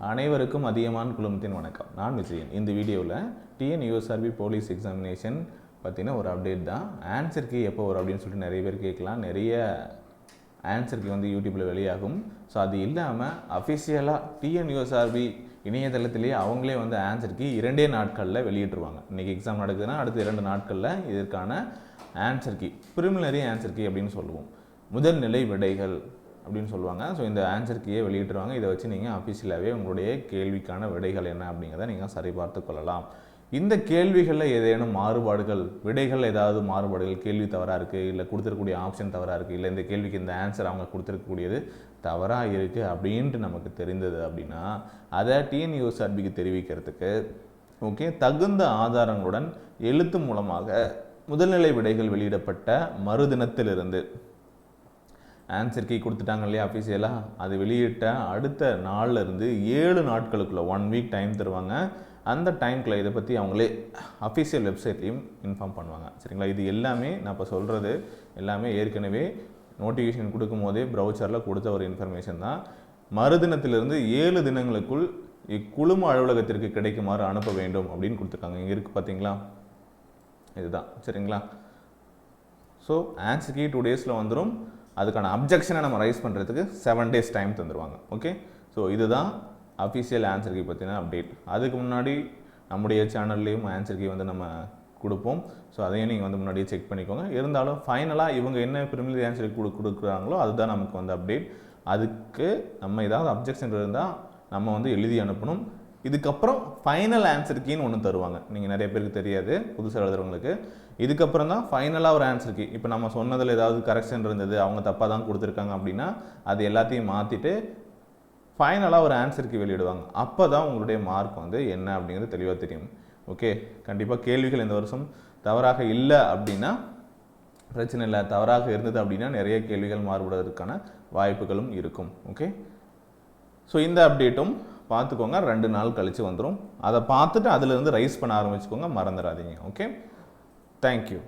அனைவருக்கும் அதிகமான குழுமத்தின் வணக்கம். நான் விஜயன். இந்த வீடியோவில் டிஎன்யூஎஸ்ஆர்பி போலீஸ் எக்ஸாமினேஷன் பற்றின ஒரு அப்டேட் தான். ஆன்சர் கீ எப்போ வரும் அப்படின்னு சொல்லிட்டு நிறைய பேர் கேட்கலாம். நிறைய ஆன்சர் கீ வந்து யூடியூப்பில் வெளியாகும். ஸோ அது இல்லாமல் அஃபிஷியலாக டிஎன்யூஎஸ்ஆர்பி இணையதளத்திலேயே அவங்களே வந்து ஆன்சர் கீ 2 நாட்களில் வெளியிட்டுருவாங்க. இன்றைக்கி எக்ஸாம் நடக்குதுன்னா அடுத்த 2 நாட்களில் இதற்கான answer key, preliminary answer key அப்படின்னு சொல்லுவோம், முதல்நிலை விடைகள் அப்படின்னு சொல்லுவாங்க. ஸோ இந்த ஆன்சர் கீயை வெளியிட்டுருவாங்க. இதை வச்சு நீங்கள் அஃபிஷியலாகவே உங்களுடைய கேள்விக்கான விடைகள் என்ன அப்படிங்கிறத நீங்கள் சரிபார்த்து கொள்ளலாம். இந்த கேள்விகளில் ஏதேனும் மாறுபாடுகள், விடைகள் ஏதாவது மாறுபாடுகள், கேள்வி தவறாக இருக்குது, இல்லை கொடுத்துருக்கக்கூடிய ஆப்ஷன் தவறாக இருக்குது, இல்லை இந்த கேள்விக்கு இந்த ஆன்சர் அவங்க கொடுத்துருக்கக்கூடியது தவறாக இருக்குது அப்படின்ட்டு நமக்கு தெரிந்தது அப்படின்னா அதை டிஎன்யூஎஸ்ஆர்பிக்கு தெரிவிக்கிறதுக்கு தகுந்த ஆதாரங்களுடன் எழுத்து மூலமாக முதல்நிலை விடைகள் வெளியிடப்பட்ட மறுதினத்திலிருந்து ஆன்சர் கீ கொடுத்துட்டாங்க இல்லையா அஃபிஷியலாக, அது வெளியிட்ட அடுத்த நாளில் இருந்து 7 நாட்களுக்குள்ளே 1 வீக் டைம் தருவாங்க. அந்த டைம்குள்ளே இதை பற்றி அவங்களே அஃபிஷியல் வெப்சைட்லேயும் இன்ஃபார்ம் பண்ணுவாங்க. சரிங்களா? இது எல்லாமே நான் இப்போ சொல்கிறது எல்லாமே ஏற்கனவே நோட்டிஃபிகேஷன் கொடுக்கும் போதே ப்ரௌச்சரில் கொடுத்த ஒரு இன்ஃபர்மேஷன் தான். மறுதினத்திலிருந்து 7 தினங்களுக்குள் இக்குழும அலுவலகத்திற்கு கிடைக்குமாறு அனுப்ப வேண்டும் அப்படின்னு கொடுத்துருக்காங்க. இங்கே இருக்குது பார்த்தீங்களா, இதுதான். சரிங்களா? ஸோ ஆன்சர் கீ 2 டேஸில் வந்துடும். அதுக்கான அப்ஜெக்ஷனை நம்ம ரைஸ் பண்ணுறதுக்கு 7 டேஸ் டைம் தந்துடுவாங்க. ஓகே, ஸோ இதுதான் அஃபிஷியல் ஆன்சர் கீ பற்றின அப்டேட். அதுக்கு முன்னாடி நம்முடைய சேனல்லையும் ஆன்சர் கீ வந்து நம்ம கொடுப்போம். ஸோ அதையும் நீங்கள் வந்து முன்னாடியே செக் பண்ணிக்கோங்க. இருந்தாலும் ஃபைனலாக இவங்க என்ன ப்ரிலிமினரி ஆன்சர் கீ கொடுக்குறாங்களோ அதுதான் நமக்கு வந்து அப்டேட். அதுக்கு நம்ம ஏதாவது அப்ஜெக்ஷன் இருந்தால் நம்ம வந்து எழுதி அனுப்பணும். இதுக்கப்புறம் ஃபைனல் ஆன்சர் கீன்னு ஒன்று தருவாங்க. நீங்கள் நிறைய பேருக்கு தெரியாது, புதுசாக எழுதுறவங்களுக்கு. இதுக்கப்புறம் தான் ஃபைனலாக ஒரு ஆன்சர் கீ. இப்போ நம்ம சொன்னதில் ஏதாவது கரெக்ஷன் இருந்தது, அவங்க தப்பாக தான் கொடுத்துருக்காங்க அப்படின்னா அது எல்லாத்தையும் மாற்றிட்டு ஃபைனலாக ஒரு ஆன்சர் கீ வெளியிடுவாங்க. அப்போ தான் உங்களுடைய மார்க் வந்து என்ன அப்படிங்கிறது தெளிவாக தெரியும். ஓகே, கண்டிப்பாக கேள்விகள் இந்த வருஷம் தவறாக இல்லை அப்படின்னா பிரச்சனை இல்லை. தவறாக இருந்தது அப்படின்னா நிறைய கேள்விகள் மாறுபடுவதற்கான வாய்ப்புகளும் இருக்கும். ஓகே, ஸோ இந்த அப்டேட்டும் பார்த்துக்கோங்க. 2 நாள் கழித்து வந்துடும். அதை பார்த்துட்டு அதிலிருந்து ரைஸ் பண்ண ஆரம்பிச்சுக்கோங்க, மறந்துடாதீங்க. Okay, thank you.